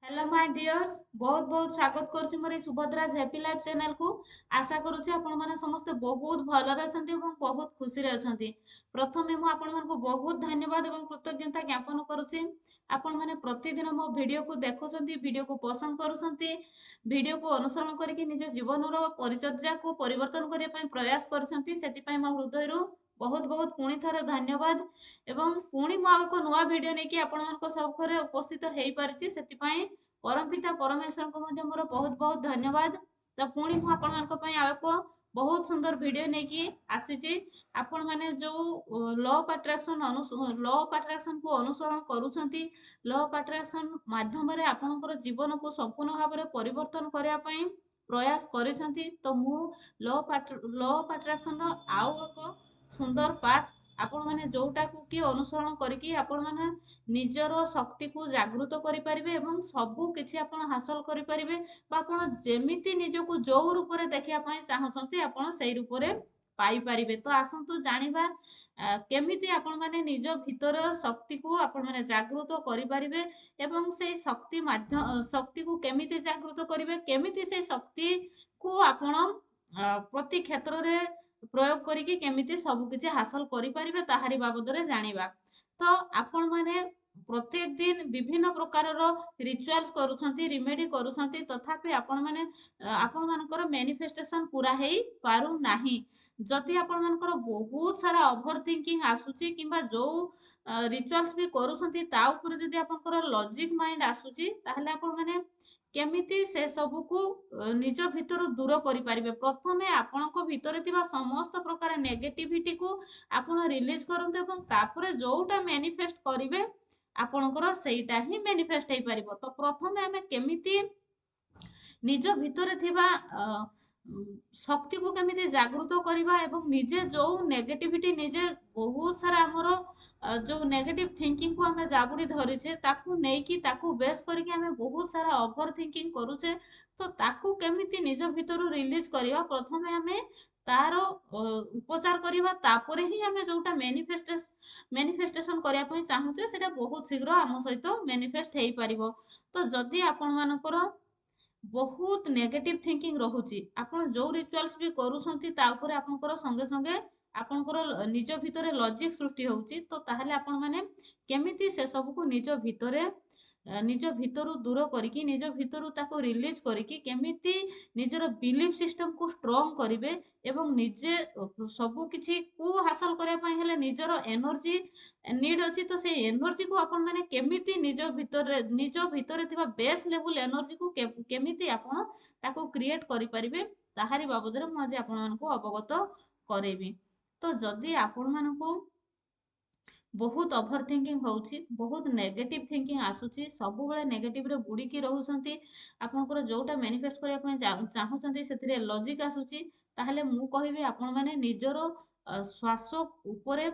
Hello my dears, बहुत बहुत स्वागत करुच्ची मोर सुभद्रा हैप्पी लाइफ चैनल को। आशा करुच्ची आपण माने समस्त बहुत भलरे अछंती एवं बहुत खुशी रे अछंती। प्रथमे मु आपण मानको बहुत धन्यवाद एवं कृतज्ञता ज्ञापन करुच्ची। आपण माने प्रतिदिन मो वीडियो को देखुछंती, वीडियो को पसंद करुछंती, वीडियो को अनुसरण करके निज जीवन रो परिचर्या को परिवर्तन करिया पई प्रयास करछंती। सेति पई मो हृदय रो बहुत बहुत पुणी थरे धन्यवाद। एवं पुणी मु एक नुआ वीडियो नै कि आपण मानको सबखरे उपस्थित हेई परिछि, सेति पई परमपिता परमेश्वर को मध्य मोर बहुत बहुत धन्यवाद। तो पुणी मु आपण मानको पई आ एक बहुत सुंदर वीडियो नै कि आसीछि। आपण माने जो लॉ ऑफ अट्रैक्शन को अनुसरण करूछंती, लॉ ऑफ अट्रैक्शन माध्यम रे आपनकर जीवन को संपूर्ण भाव में परिवर्तन करिया पई प्रयास करिसंती। तो मु लॉ ऑफ अट्रैक्शन रो आउ एक सुंदर पार्ट आपण माने जोटा को कि अनुसरण करिकि आपण माने निजर शक्ति को जागृत करि परिबे एवं सबु किछि आपण हासिल करि परिबे। बा आपण जेमिति निजको जो रूप रे देखिया पई चाहउछंती आपण सेही रूप रे पाई परिबे। तो आसंतु जानिबा केमिति आपण माने निज भीतर शक्ति को आपण माने जागृत करि परिबे एवं सेही शक्ति माध्यम शक्ति को केमिति जागृत करिवे, केमिति से शक्ति को आपण प्रति क्षेत्र रे प्रयोग करिकि केमिति सब किछि हासिल करि परिबे ताहारी बाबद रे जानिबा। तो आपण माने प्रत्येक दिन विभिन्न प्रकार रिचुअल्स करूछंती, रिमेडी करूछंती, तथापि आपण माने आपण मानकर मैनिफेस्टेशन पूरा हेई पारु नाही। जदि आपण मानकर बहुत सारा ओवर थिंकिंग आसुची किंबा जो रिचुअल्स भी करूछंती ता ऊपर जदि आपनकर लॉजिक माइंड आसुची ताहले आपण माने केमिति से सबु को निज भीतर दूर करि परिबे। प्रथमे आपनको भीतर थिबा समस्त प्रकार नेगेटिविटी को आपण रिलीज करंतु एवं तापरे जोटा मैनिफेस्ट करिवे आपणकर सेटा ही मैनिफेस्ट हेई परिबो। तो प्रथमे हमें केमिति निज भीतर थिबा शक्ति को केमिति जागृत करिबा एवं निजे जो नेगेटिविटी निजे बहुत सारा हमरो जो नेगेटिव थिंकिंग को हमें जाबुड़ी धरिछे ताकू नेकी ताकू बेस करके हमें बहुत सारा ओवर थिंकिंग करूछे। तो ताकू केमिति निज भीतर रिलीज करिबा, प्रथमे हमें तार उपचार करिबा, तापरे ही हमें जोटा मैनिफेस्टेशन करिया पई चाहूचे सेटा बहुत शीघ्र आम सहित मैनिफेस्ट हेई परिबो। तो जदि आपण मानकर बहुत नेगेटिव थिंकिंग रहुची, आपण जो रिचुअल्स भी करूछंती ता ऊपर आपनकर संगे संगे आपनकर निज भितरे लॉजिक सृष्टि होउची। तो ताहले आपण माने केमिति से सब को निज भितरे निज भितरु दूर करिकि निज भितरु ताको रिलीज करिकि केमिति निजर बिलीफ सिस्टम को स्ट्रांग करिवे एवं निजे सबु किछि को हासिल करिया पई हेले निजर एनर्जी नीड अछि। तो से एनर्जी को आपण माने केमिति निज भितरे थिबा बेस लेवल एनर्जी को केमिति आपण ताको क्रिएट करि परिबे ताहारी बाबद रे म आज आपण मानको अवगत करेबी। तो जदि आपण मानको बहुत ओवर थिंकिंग होउची, बहुत नेगेटिव थिंकिंग आसुची, सब बेले नेगेटिव रे बुड़ी की रहउछंती, आपनकर जोटा मैनिफेस्ट करिया पई चाहउछंती सेथिरे लॉजिक आसुची, ताहले मु कहिबी आपण माने निजरो श्वास उपरे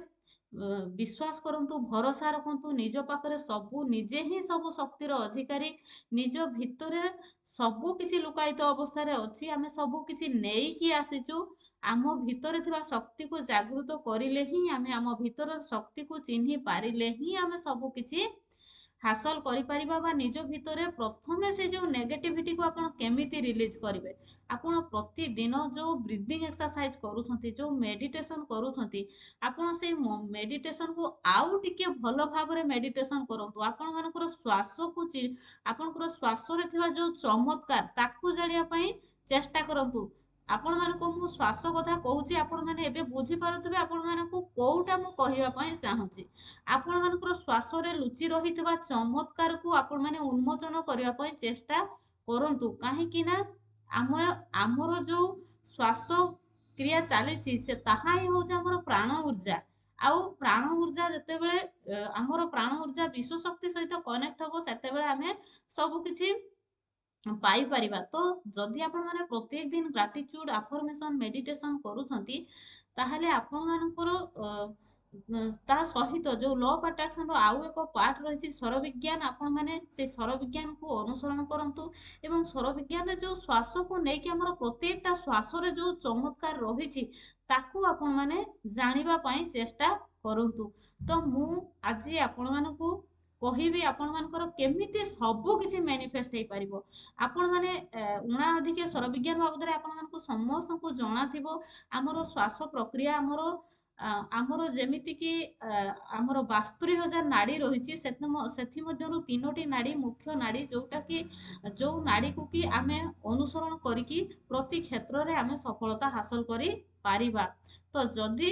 विश्वास करंतु, भरोसा रखंतु, निज पाखरे सबु निजे ही सबु शक्तिर अधिकारी, निज भितरे सबु किछि लुकायित अवस्था रे अछि, आमे सबु किछि नेई की आसीचु। आम भितर थिबा शक्ति को जागृत करिले ही आमे आम भितर शक्ति को चिन्हि पारिले ही आमे सबु किछि हासिल करि परिबा। बा निज भितरे प्रथमे से जो नेगेटिविटी को आपण केमिति रिलीज करिवे, आपण प्रतिदिन जो ब्रीदिंग एक्सरसाइज करूछंती, जो मेडिटेशन करूछंती, आपण से मेडिटेशन को आउ टिके भलो भाव रे मेडिटेशन करंतु। आपण मानकर श्वास को आपनकर श्वास रे थिबा जो चमत्कार ताकू जानिया पई चेष्टा करंतु। आपण मानको मु श्वास कथा कहूची, आपण माने एबे बुझी पारुतबे आपण मानको कोउटा मु कहिबा पई चाहूची। आपण मानकर श्वास रे लुचि रहितबा चमत्कार को आपण माने उन्मोचन करिया पई चेष्टा करंतु। काहे कि ना हमर जो श्वास क्रिया चलीछि से ताहा ही होउछ हमर प्राण ऊर्जा। आउ प्राण ऊर्जा जते बेले हमर प्राण ऊर्जा विश्व शक्ति सहित कनेक्ट हबो सेते बेले हमें सब किछि पाई परिबा। तो जदि आपण माने प्रत्येक दिन ग्रेटिट्यूड अफर्मेशन मेडिटेशन करूछंती ताहले आपण मानकर ता सहित जो लॉ ऑफ अट्रैक्शन रो आउ एक पार्ट रहिछि स्वर विज्ञान, आपण माने से स्वर विज्ञान को अनुसरण करंतु एवं स्वर विज्ञान रे जो श्वास को नै कि हमर प्रत्येकटा श्वास रे जो चमत्कार रहिछि ताकू आपण माने जानिबा पई चेष्टा करंतु। तो मु आज आपण मानकू କହିବି ଆପଣମାନଙ୍କର କେମିତି ସବୁ କିଛି ମ୍ୟାନିଫେଷ୍ଟ ହେଇପାରିବ। ଆପଣମାନେ ଉଣା ଅଧିକ ସ୍ୱର ବିଜ୍ଞାନ ବାବଦରେ ଆପଣମାନଙ୍କୁ ସମସ୍ତଙ୍କୁ ଜଣାଥିବ। ଆମର ଶ୍ୱାସ ପ୍ରକ୍ରିୟା ଆମର ଯେମିତିକି ଆମର 72,000 ନାଡ଼ି ରହିଛି, ସେଥିମଧ୍ୟରୁ 3ଟି ନାଡ଼ି ମୁଖ୍ୟ ନାଡ଼ି, ଯୋଉ ନାଡ଼ିକୁ କି ଆମେ ଅନୁସରଣ କରିକି ପ୍ରତି କ୍ଷେତ୍ରରେ ଆମେ ସଫଳତା ହାସଲ କରିପାରିବା। ତ ଯଦି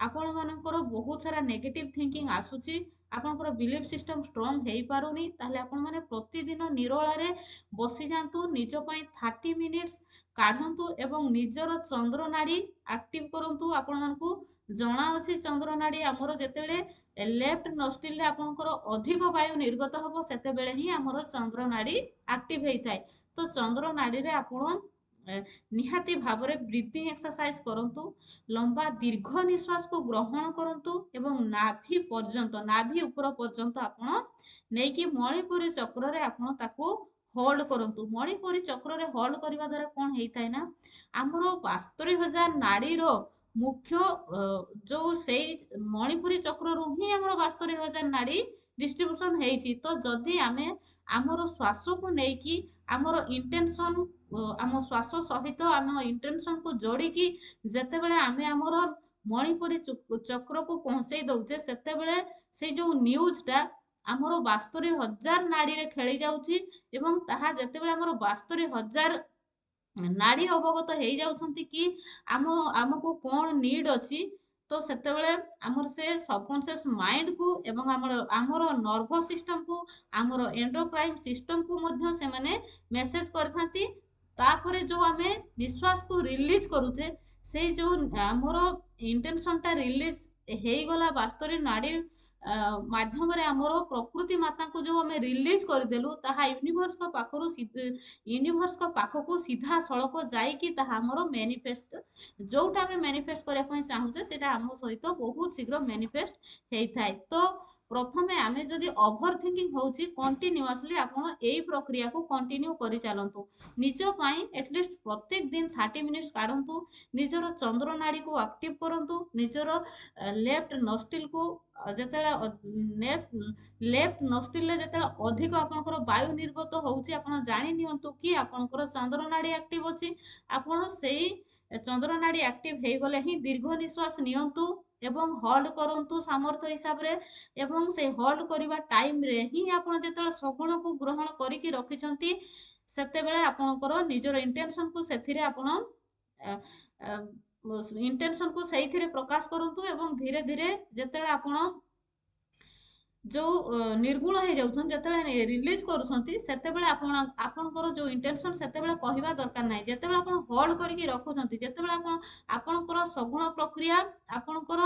ଆପଣମାନଙ୍କର ବହୁତ ସାରା ନେଗେଟିଭ ଥିଙ୍କିଙ୍ଗ ଆସୁଛି, ଆପଣଙ୍କର ବିଲିଫ ସିଷ୍ଟମ ଷ୍ଟ୍ରଙ୍ଗ ହେଇପାରୁନି, ତାହେଲେ ଆପଣମାନେ ପ୍ରତିଦିନ ନିରୋଳାରେ ବସିଯାଆନ୍ତୁ, ନିଜ ପାଇଁ 30 ମିନିଟ୍ସ କାଢ଼ନ୍ତୁ ଏବଂ ନିଜର ଚନ୍ଦ୍ର ନାଡ଼ି ଆକ୍ଟିଭ କରନ୍ତୁ। ଆପଣମାନଙ୍କୁ ଜଣାଅଛି ଚନ୍ଦ୍ର ନାଡ଼ି ଆମର ଯେତେବେଳେ ଲେଫ୍ଟ ନଷ୍ଟ୍ରିଲରେ ଆପଣଙ୍କର ଅଧିକ ବାୟୁ ନିର୍ଗତ ହବ, ସେତେବେଳେ ହିଁ ଆମର ଚନ୍ଦ୍ର ନାଡ଼ି ଆକ୍ଟିଭ ହେଇଥାଏ। ତ ଚନ୍ଦ୍ର ନାଡ଼ିରେ ଆପଣ ନିହାତି ଭାବରେ ବ୍ରିଦିଂ ଏକ୍ସରସାଇଜ କରନ୍ତୁ, ଲମ୍ବା ଦୀର୍ଘ ନିଶ୍ୱାସକୁ ଗ୍ରହଣ କରନ୍ତୁ ଏବଂ ନାଭି ଉପର ପର୍ଯ୍ୟନ୍ତ ଆପଣ ନେଇକି ମଣିପୁରୀ ଚକ୍ରରେ ଆପଣ ତାକୁ ହୋଲ୍ଡ କରନ୍ତୁ। ମଣିପୁରୀ ଚକ୍ରରେ ହୋଲ୍ଡ କରିବା ଦ୍ୱାରା କ'ଣ ହେଇଥାଏ ନା, ଆମର 72,000 ନାଡିର ମୁଖ୍ୟ ଯୋଉ ସେଇ ମଣିପୁରୀ ଚକ୍ରରୁ ହିଁ ଆମର 72,000 ନାଡି ଡିଷ୍ଟ୍ରିବ୍ୟୁସନ ହେଇଛି। ତ ଯଦି ଆମେ ଆମର ଶ୍ୱାସକୁ ନେଇକି ଆମର ଇଣ୍ଟେନସନ, ଆମ ଶ୍ୱାସ ସହିତ ଆମ ଇଣ୍ଟେନସନକୁ ଯୋଡ଼ିକି ଯେତେବେଳେ ଆମେ ଆମର ମଣିପୁରୀ ଚକ୍ରକୁ ପହଞ୍ଚେଇ ଦଉଛେ, ସେତେବେଳେ ସେଇ ଯୋଉ ନ୍ୟୁଜଟା ଆମର 72,000 ନାଡିରେ ଖେଳି ଯାଉଛି ଏବଂ ତାହା ଯେତେବେଳେ ଆମର 72,000 ନାଡି ଅବଗତ ହେଇଯାଉଛନ୍ତି କି ଆମକୁ କ'ଣ ନିଡ୍ ଅଛି, ତ ସେତେବେଳେ ଆମର ସେ ସବକନସିୟସ୍ ମାଇଣ୍ଡକୁ ଏବଂ ଆମର ନର୍ଭସ୍ ସିଷ୍ଟମକୁ, ଆମର ଏଣ୍ଡୋକ୍ରାଇନ୍ ସିଷ୍ଟମକୁ ମଧ୍ୟ ସେମାନେ ମେସେଜ କରିଥାନ୍ତି। ତାପରେ ଯୋଉ ଆମେ ନିଶ୍ୱାସକୁ ରିଲିଜ କରୁଛେ, ସେଇ ଯୋଉ ଆମର ଇଣ୍ଟେନସନଟା ରିଲିଜ ହେଇଗଲା 72 ନାଡି ମାଧ୍ୟମରେ, ଆମର ପ୍ରକୃତି ମାତାଙ୍କୁ ଯୋଉ ଆମେ ରିଲିଜ କରିଦେଲୁ, ତାହା ୟୁନିଭର୍ସଙ୍କ ପାଖକୁ ସିଧା ସଳଖ ଯାଇକି ତାହା ଆମର ମ୍ୟାନିଫେଷ୍ଟ, ଯୋଉଟା ଆମେ ମ୍ୟାନିଫେଷ୍ଟ କରିବା ପାଇଁ ଚାହୁଁଛେ, ସେଇଟା ଆମ ସହିତ ବହୁତ ଶୀଘ୍ର ମ୍ୟାନିଫେଷ୍ଟ ହେଇଥାଏ। ତ ପ୍ରଥମେ ଆମେ ଯଦି ଓଭର ଥିଙ୍କିଂ ହଉଛି, କଣ୍ଟିନ୍ୟୁଅସଲି ଆପଣ ଏଇ ପ୍ରକ୍ରିୟାକୁ କଣ୍ଟିନ୍ୟୁ କରିଚାଲନ୍ତୁ। ନିଜ ପାଇଁ ଏଟଲିଷ୍ଟ ପ୍ରତ୍ୟେକ ଦିନ 30 ମିନିଟ୍ସ କାଢ଼ନ୍ତୁ, ନିଜର ଚନ୍ଦ୍ର ନାଡିକୁ ଆକ୍ଟିଭ କରନ୍ତୁ, ନିଜର ଲେଫ୍ଟ ନଷ୍ଟ୍ରିଲକୁ ଯେତେବେଳେ ଲେଫ୍ଟ ନଷ୍ଟ୍ରିଲରେ ଯେତେବେଳେ ଅଧିକ ଆପଣଙ୍କର ବାୟୁ ନିର୍ଗତ ହଉଛି, ଆପଣ ଜାଣି ନିଅନ୍ତୁ କି ଆପଣଙ୍କର ଚନ୍ଦ୍ର ନାଡି ଆକ୍ଟିଭ ଅଛି। ଆପଣ ସେଇ ଚନ୍ଦ୍ର ନାଡି ଆକ୍ଟିଭ ହେଇଗଲେ ହିଁ ଦୀର୍ଘ ନିଶ୍ୱାସ ନିଅନ୍ତୁ ଏବଂ ହୋଲ୍ଡ କରନ୍ତୁ ସାମର୍ଥ୍ୟ ହିସାବରେ। ଏବଂ ସେଇ ହୋଲ୍ଡ କରିବା ଟାଇମରେ ହିଁ ଆପଣ ଯେତେବେଳେ ସଗୁଣକୁ ଗ୍ରହଣ କରିକି ରଖିଛନ୍ତି, ସେତେବେଳେ ଆପଣଙ୍କର ନିଜର ଇଣ୍ଟେନସନକୁ ସେଥିରେ ଆପଣ ଇଣ୍ଟେନସନକୁ ସେଇଥିରେ ପ୍ରକାଶ କରନ୍ତୁ ଏବଂ ଧୀରେ ଧୀରେ ଯେତେବେଳେ ଆପଣ ଯୋଉ ନିର୍ଗୁଣ ହେଇଯାଉଛନ୍ତି, ଯେତେବେଳେ ରିଲିଜ କରୁଛନ୍ତି, ସେତେବେଳେ ଆପଣଙ୍କର ଯୋଉ ଇଣ୍ଟେନସନ ସେତେବେଳେ କହିବା ଦରକାର ନାହିଁ। ଯେତେବେଳେ ଆପଣ ହୋଲ୍ଡ କରିକି ରଖୁଛନ୍ତି, ଯେତେବେଳେ ଆପଣଙ୍କର ସଗୁଣ ପ୍ରକ୍ରିୟା ଆପଣଙ୍କର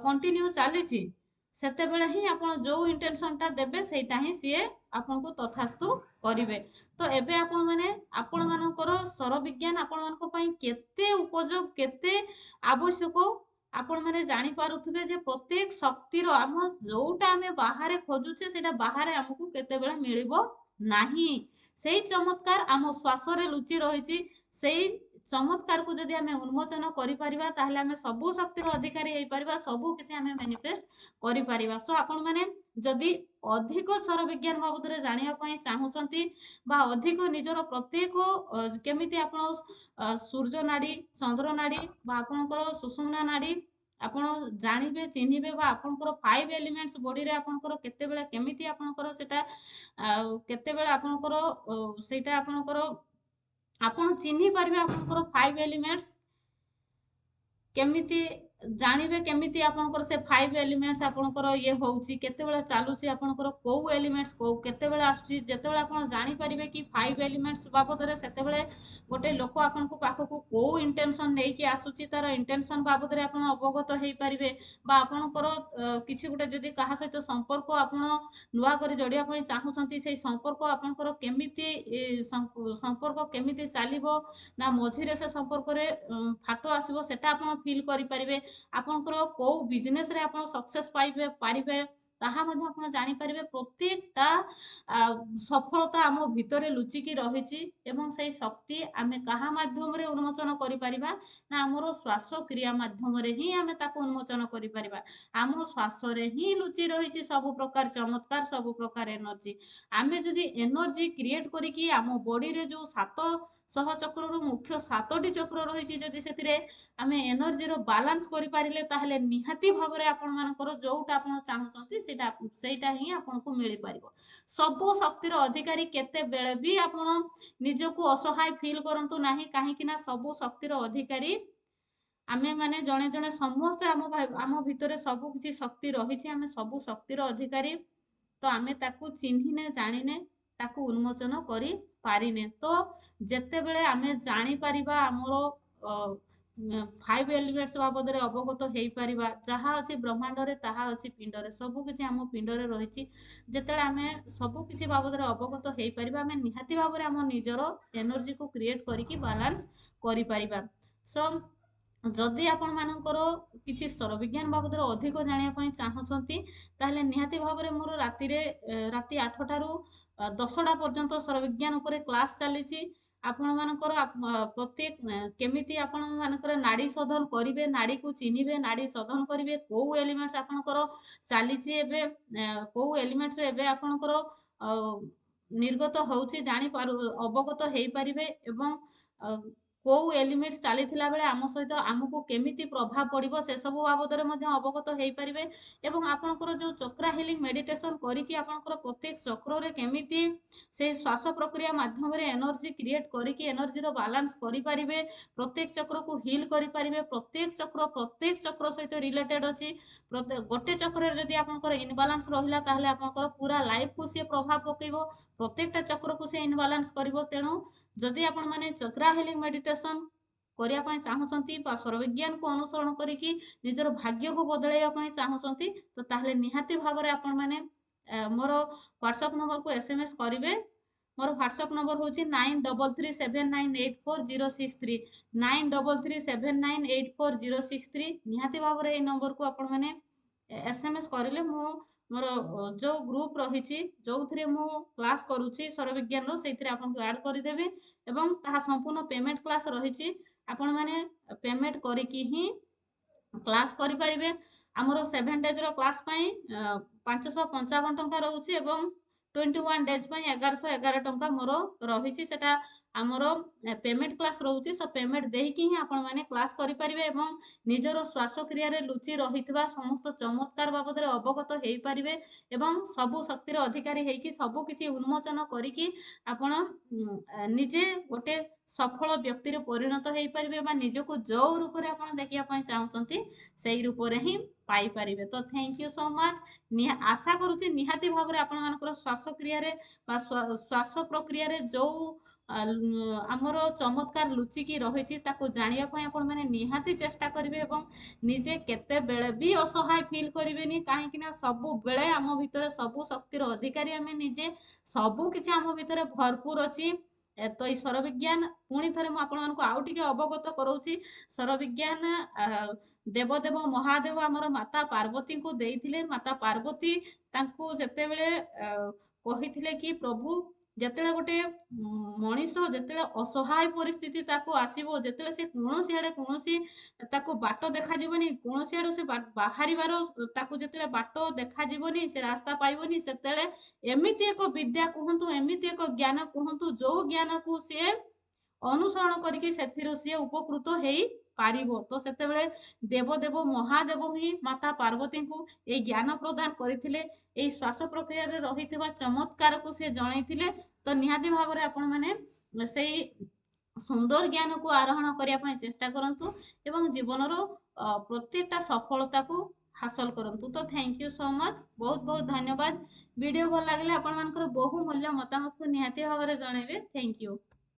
କଣ୍ଟିନ୍ୟୁ ଚାଲିଛି, ସେତେବେଳେ ହିଁ ଆପଣ ଯୋଉ ଇଣ୍ଟେନସନଟା ଦେବେ, ସେଇଟା ହିଁ ସିଏ ଆପଣଙ୍କୁ ତଥାସ୍ତୁ କରିବେ। ତ ଏବେ ଆପଣମାନଙ୍କର ସ୍ୱର ବିଜ୍ଞାନ ଆପଣମାନଙ୍କ ପାଇଁ କେତେ ଉପଯୋଗ, କେତେ ଆବଶ୍ୟକ, ଆପଣମାନେ ଜାଣିପାରୁଥିବେ ଯେ ପ୍ରତ୍ୟେକ ଶକ୍ତିର ଯୋଉଟା ଆମେ ବାହାରେ ଖୋଜୁଛେ, ସେଇଟା ବାହାରେ ଆମକୁ କେତେବେଳେ ମିଳିବ ନାହିଁ। ସେଇ ଚମତ୍କାର ଆମ ଶ୍ୱାସରେ ଲୁଚି ରହିଛି। ସେଇ ଚମତ୍କାରକୁ ଯଦି ଆମେ ଉନ୍ମୋଚନ କରିପାରିବା, ତାହେଲେ ଆମେ ସବୁ ଶକ୍ତିର ଅଧିକାରୀ ହେଇପାରିବା, ସବୁ କିଛି ଆମେ ମ୍ୟାନିଫେଷ୍ଟ କରିପାରିବା। ସୋ ଆପଣମାନେ ଯଦି ଅଧିକ ସ୍ୱର ବିଜ୍ଞାନ ବାବଦରେ ଜାଣିବା ପାଇଁ ଚାହୁଁଛନ୍ତି ବା ଅଧିକ ନିଜର ପ୍ରତ୍ୟେକ କେମିତି ଆପଣ ସୂର୍ଯ୍ୟ ନାଡି, ଚନ୍ଦ୍ର ନାଡି ବା ଆପଣଙ୍କର ସୁଷୁମ୍ନା ନାଡି ଆପଣ ଜାଣିବେ, ଚିହ୍ନିବେ, ବା ଆପଣଙ୍କର 5 ଏଲିମେଣ୍ଟସ ବଡିରେ ଆପଣଙ୍କର କେତେବେଳେ କେମିତି ଆପଣଙ୍କର ସେଟା କେତେବେଳେ ଆପଣଙ୍କର ସେଇଟା ଆପଣ ଚିହ୍ନି ପାରିବେ ଆପଣଙ୍କର 5 ଏଲିମେଣ୍ଟସ କେମିତି ଜାଣିବେ, କେମିତି ଆପଣଙ୍କର ସେ 5 ଏଲିମେଣ୍ଟସ ଆପଣଙ୍କର ଇଏ ହଉଛି, କେତେବେଳେ ଚାଲୁଛି, ଆପଣଙ୍କର କୋଉ ଏଲିମେଣ୍ଟସ କେତେବେଳେ ଆସୁଛି। ଯେତେବେଳେ ଆପଣ ଜାଣିପାରିବେ କି 5 ଏଲିମେଣ୍ଟସ ବାବଦରେ, ସେତେବେଳେ ଗୋଟେ ଲୋକ ଆପଣଙ୍କ ପାଖକୁ କୋଉ ଇଣ୍ଟେନସନ ନେଇକି ଆସୁଛି, ତାର ଇଣ୍ଟେନସନ ବାବଦରେ ଆପଣ ଅବଗତ ହେଇପାରିବେ। ବା ଆପଣଙ୍କର କିଛି ଗୋଟେ ଯଦି କାହା ସହିତ ସମ୍ପର୍କ ଆପଣ ନୂଆ କରି ଯୋଡ଼ିବା ପାଇଁ ଚାହୁଁଛନ୍ତି, ସେଇ ସମ୍ପର୍କ ଆପଣଙ୍କର କେମିତି ସମ୍ପର୍କ କେମିତି ଚାଲିବ, ନା ମଝିରେ ସେ ସମ୍ପର୍କରେ ଫାଟ ଆସିବ, ସେଟା ଆପଣ ଫିଲ୍ କରିପାରିବେ। ଆପଣଙ୍କର କୋଉ ବିଜନେସରେ ଆପଣ ସକ୍ସେସ୍ ପାରିବେ, ତାହା ମଧ୍ୟ ଆପଣ ଜାଣିପାରିବେ। ପ୍ରତ୍ୟେକଟା ସଫଳତା ଆମ ଭିତରେ ଲୁଚିକି ରହିଛି ଏବଂ ସେଇ ଶକ୍ତି ଆମେ କାହା ମାଧ୍ୟମରେ ଉନ୍ମୋଚନ କରିପାରିବା ନା ଆମର ଶ୍ୱାସକ୍ରିୟା ମାଧ୍ୟମରେ ହିଁ ଆମେ ତାକୁ ଉନ୍ମୋଚନ କରିପାରିବା। ଆମ ଶ୍ୱାସରେ ହିଁ ଲୁଚି ରହିଛି ସବୁ ପ୍ରକାର ଚମତ୍କାର, ସବୁ ପ୍ରକାର ଏନର୍ଜି। ଆମେ ଯଦି ଏନର୍ଜି କ୍ରିଏଟ କରିକି ଆମ ବଡିରେ ଯୋଉ 7 ଚକ୍ରରୁ ମୁଖ୍ୟ 7ଟି ଚକ୍ର ରହିଛି, ଯଦି ସେଥିରେ ଆମେ ଏନର୍ଜିର ବାଲାନ୍ସ କରିପାରିଲେ ତାହେଲେ ନିହାତି ଭାବରେ ଆପଣମାନଙ୍କର ଯୋଉଟା ଆପଣ ଚାହୁଁଛନ୍ତି ସେଇଟା ହିଁ ଆପଣଙ୍କୁ ମିଳିପାରିବ। ସବୁ ଶକ୍ତିର ଅଧିକାରୀ କେତେବେଳେ ବି ଆପଣ ନିଜକୁ ଅସହାୟ ଫିଲ୍ କରନ୍ତୁ ନାହିଁ, କାହିଁକି ନା ସବୁ ଶକ୍ତିର ଅଧିକାରୀ ଆମେ ମାନେ ଜଣେ ଜଣେ ସମସ୍ତେ ଆମ ଭିତରେ ସବୁ କିଛି ଶକ୍ତି ରହିଛି। ଆମେ ସବୁ ଶକ୍ତିର ଅଧିକାରୀ, ତ ଆମେ ତାକୁ ଚିହ୍ନିନେ ଜାଣିନେ ତାକୁ ଉନ୍ମୋଚନ କରି ପାରିନେ। ତ ଯେତେବେଳେ ଆମେ ଜାଣିପାରିବା ଆମର 5 ଏଲିମେଣ୍ଟସ ବାବଦରେ ଅବଗତ ହେଇପାରିବା, ଯାହା ଅଛି ବ୍ରହ୍ମାଣ୍ଡରେ ତାହା ଅଛି ପିଣ୍ଡରେ, ସବୁ କିଛି ଆମ ପିଣ୍ଡରେ ରହିଛି। ଯେତେବେଳେ ଆମେ ସବୁ କିଛି ବାବଦରେ ଅବଗତ ହେଇପାରିବା, ଆମେ ନିହାତି ଭାବରେ ଆମ ନିଜର ଏନର୍ଜିକୁ କ୍ରିଏଟ କରିକି ବାଲାନ୍ସ କରିପାରିବା। ସୋ ଯଦି ଆପଣମାନଙ୍କର କିଛି ସ୍ତର ବିଜ୍ଞାନ ବାବଦରେ ଅଧିକ ଜାଣିବା ପାଇଁ ଚାହୁଁଛନ୍ତି, ତାହେଲେ ନିହାତି ଭାବରେ ମୋର ରାତି 8ଟାରୁ 10ଟା ପର୍ଯ୍ୟନ୍ତ ସ୍ତର ବିଜ୍ଞାନ ଉପରେ କ୍ଲାସ୍ ଚାଲିଛି। ଆପଣମାନଙ୍କର ପ୍ରତ୍ୟେକ କେମିତି ଆପଣମାନଙ୍କର ନାଡି ଶୋଧନ କରିବେ, ନାଡିକୁ ଚିହ୍ନିବେ, ନାଡି ଶୋଧନ କରିବେ, କୋଉ ଏଲିମେଣ୍ଟସ ଆପଣଙ୍କର ଚାଲିଛି ଏବେ, କୋଉ ଏଲିମେଣ୍ଟସ ଏବେ ଆପଣଙ୍କର ନିର୍ଗତ ହଉଛି ଅବଗତ ହେଇପାରିବେ ଏବଂ କୋଉ ଏଲିମେଣ୍ଟସ ଚାଲିଥିଲା ବେଳେ ଆମ ସହିତ ଆମକୁ କେମିତି ପ୍ରଭାବ ପଡିବ ସେସବୁ ବାବଦରେ ମଧ୍ୟ ଅବଗତ ହେଇପାରିବେ। ଏବଂ ଆପଣଙ୍କର ଯୋଉ ଚକ୍ରା ହିଲିଂ ମେଡିଟେସନ କରିକି ଆପଣଙ୍କର ପ୍ରତ୍ୟେକ ଚକ୍ରରେ କେମିତି ସେଇ ଶ୍ୱାସ ପ୍ରକ୍ରିୟା ମାଧ୍ୟମରେ ଏନର୍ଜି କ୍ରିଏଟ କରିକି ଏନର୍ଜିର ବାଲାନ୍ସ କରିପାରିବେ, ପ୍ରତ୍ୟେକ ଚକ୍ରକୁ ହିଲ୍ କରିପାରିବେ। ପ୍ରତ୍ୟେକ ଚକ୍ର ସହିତ ରିଲେଟେଡ ଅଛି। ଗୋଟେ ଚକ୍ରରେ ଯଦି ଆପଣଙ୍କର ଇନବାଲାନ୍ସ ରହିଲା ତାହେଲେ ଆପଣଙ୍କର ପୁରା ଲାଇଫକୁ ସିଏ ପ୍ରଭାବ ପକେଇବ, ପ୍ରତ୍ୟେକଟା ଚକ୍ରକୁ ସେ ଇନବାଲାନ୍ସ କରିବ। ତେଣୁ ଯଦି ଆପଣମାନେ ଚକ୍ରା ହିଲିଂ ମେଡିଟେସନ କରିବା ପାଇଁ ଚାହୁଁଛନ୍ତି ବା ସ୍ୱର ବିଜ୍ଞାନକୁ ଅନୁସରଣ କରିକି ନିଜର ଭାଗ୍ୟକୁ ବଦଳାଇବା ପାଇଁ ଚାହୁଁଛନ୍ତି, ତ ତାହେଲେ ନିହାତି ଭାବରେ ଆପଣମାନେ ମୋର ହ୍ୱାଟ୍ସଆପ୍ ନମ୍ବରକୁ SMS କରିବେ। ମୋର ହ୍ୱାଟ୍ସଆପ୍ ନମ୍ବର ହେଉଛି 9337984063, 9337984063। ନିହାତି ଭାବରେ ଏଇ ନମ୍ବରକୁ ଆପଣମାନେ SMS କରିଲେ ମୁଁ ମୋର ଯୋଉ ଗ୍ରୁପ ରହିଛି, ଯୋଉଥିରେ ମୁଁ କ୍ଲାସ୍ କରୁଛି ସ୍ୱର ବିଜ୍ଞାନର, ସେଇଥିରେ ଆପଣଙ୍କୁ ଆଡ୍ କରିଦେବି ଏବଂ ତାହା ସମ୍ପୂର୍ଣ୍ଣ ପେମେଣ୍ଟ କ୍ଲାସ୍ ରହିଛି। ଆପଣମାନେ ପେମେଣ୍ଟ କରିକି ହିଁ କ୍ଲାସ୍ କରିପାରିବେ। ଆମର 7 ଡେଜ୍ର କ୍ଲାସ୍ ପାଇଁ 555 ଟଙ୍କା ରହୁଛି ଏବଂ 21 ଡେଜ୍ ପାଇଁ 1111 ଟଙ୍କା ମୋର ରହିଛି। ସେଟା ଆମର ପେମେଣ୍ଟ କ୍ଲାସ୍ ରହୁଛି। ସୋ ପେମେଣ୍ଟ ଦେଇକି ହିଁ ଆପଣମାନେ କ୍ଲାସ୍ କରିପାରିବେ ଏବଂ ନିଜର ଶ୍ୱାସକ୍ରିୟାରେ ଲୁଚି ରହିଥିବା ସମସ୍ତ ଚମତ୍କାର ବାବଦରେ ଅବଗତ ହେଇପାରିବେ ଏବଂ ସବୁ ଶକ୍ତିର ଅଧିକାରୀ ହେଇକି ସବୁ କିଛି ଉନ୍ମୋଚନ କରିକି ଆପଣ ନିଜେ ଗୋଟେ ସଫଳ ବ୍ୟକ୍ତିରେ ପରିଣତ ହେଇପାରିବେ ବା ନିଜକୁ ଯୋଉ ରୂପରେ ଆପଣ ଦେଖିବା ପାଇଁ ଚାହୁଁଛନ୍ତି ସେଇ ରୂପରେ ହିଁ ପାଇପାରିବେ। ତ ଥ୍ୟାଙ୍କ ୟୁ ସୋ ମଚ୍। ଆଶା କରୁଛି ନିହାତି ଭାବରେ ଆପଣମାନଙ୍କର ଶ୍ୱାସକ୍ରିୟାରେ ବା ଶ୍ୱାସ ପ୍ରକ୍ରିୟାରେ ଯୋଉ ଆମର ଚମତ୍କାର ଲୁଚିକି ରହିଛି ତାକୁ ଜାଣିବା ପାଇଁ ଆପଣମାନେ ନିହାତି ଚେଷ୍ଟା କରିବେ ଏବଂ ନିଜେ କେତେବେଳେ ବି ଅସହାୟ ଫିଲ୍ କରିବେନି, କାହିଁକି ନା ସବୁବେଳେ ଆମ ଭିତରେ ସବୁ ଶକ୍ତିର ଅଧିକାରୀ ଆମେ ନିଜେ, ସବୁ କିଛି ଆମ ଭିତରେ ଭରପୁର ଅଛି। ତ ଏଇ ସ୍ୱର ବିଜ୍ଞାନ ପୁଣି ଥରେ ମୁଁ ଆପଣମାନଙ୍କୁ ଆଉ ଟିକେ ଅବଗତ କରଉଛି। ସ୍ୱର ବିଜ୍ଞାନ ଦେବଦେବ ମହାଦେବ ଆମର ମାତା ପାର୍ବତୀଙ୍କୁ ଦେଇଥିଲେ। ମାତା ପାର୍ବତୀ ତାଙ୍କୁ ଯେତେବେଳେ କହିଥିଲେ କି ପ୍ରଭୁ, ଯେତେବେଳେ ଗୋଟେ ମଣିଷ ଯେତେବେଳେ ଅସହାୟ ପରିସ୍ଥିତି ତାକୁ ଆସିବ, ଯେତେବେଳେ ସେ କୌଣସି ଆଡେ କୌଣସି ତାକୁ ବାଟ ଦେଖାଯିବନି, କୌଣସି ଆଡୁ ସେ ବାହାରିବାର ତାକୁ ଯେତେବେଳେ ବାଟ ଦେଖାଯିବନି, ସେ ରାସ୍ତା ପାଇବନି, ସେତେବେଳେ ଏମିତି ଏକ ବିଦ୍ୟା କୁହନ୍ତୁ, ଏମିତି ଏକ ଜ୍ଞାନ କୁହନ୍ତୁ ଯୋଉ ଜ୍ଞାନକୁ ସିଏ ଅନୁସରଣ କରିକି ସେଥିରୁ ସିଏ ଉପକୃତ ହେଇ ପାରିବ। ତ ସେତେବେଳେ ଦେବଦେବ ମହାଦେବ ହିଁ ମାତା ପାର୍ବତୀଙ୍କୁ ଏଇ ଜ୍ଞାନ ପ୍ରଦାନ କରିଥିଲେ, ଏଇ ଶ୍ୱାସ ପ୍ରକ୍ରିୟାରେ ରହିଥିବା ଚମତ୍କାରକୁ ସେ ଜଣେଇଥିଲେ। ତ ନିହାତି ଭାବରେ ଆପଣମାନେ ସେଇ ସୁନ୍ଦର ଜ୍ଞାନକୁ ଆରୋହଣ କରିବା ପାଇଁ ଚେଷ୍ଟା କରନ୍ତୁ ଏବଂ ଜୀବନର ପ୍ରତ୍ୟେକଟା ସଫଳତାକୁ ହାସଲ କରନ୍ତୁ। ତ ଥ୍ୟାଙ୍କ ୟୁ ସୋ ମଚ୍, ବହୁତ ବହୁତ ଧନ୍ୟବାଦ। ଭିଡ଼ିଓ ଭଲ ଲାଗିଲେ ଆପଣମାନଙ୍କର ବହୁ ମୂଲ୍ୟ ମତାମତକୁ ନିହାତି ଭାବରେ ଜଣେଇବେ। Thank you.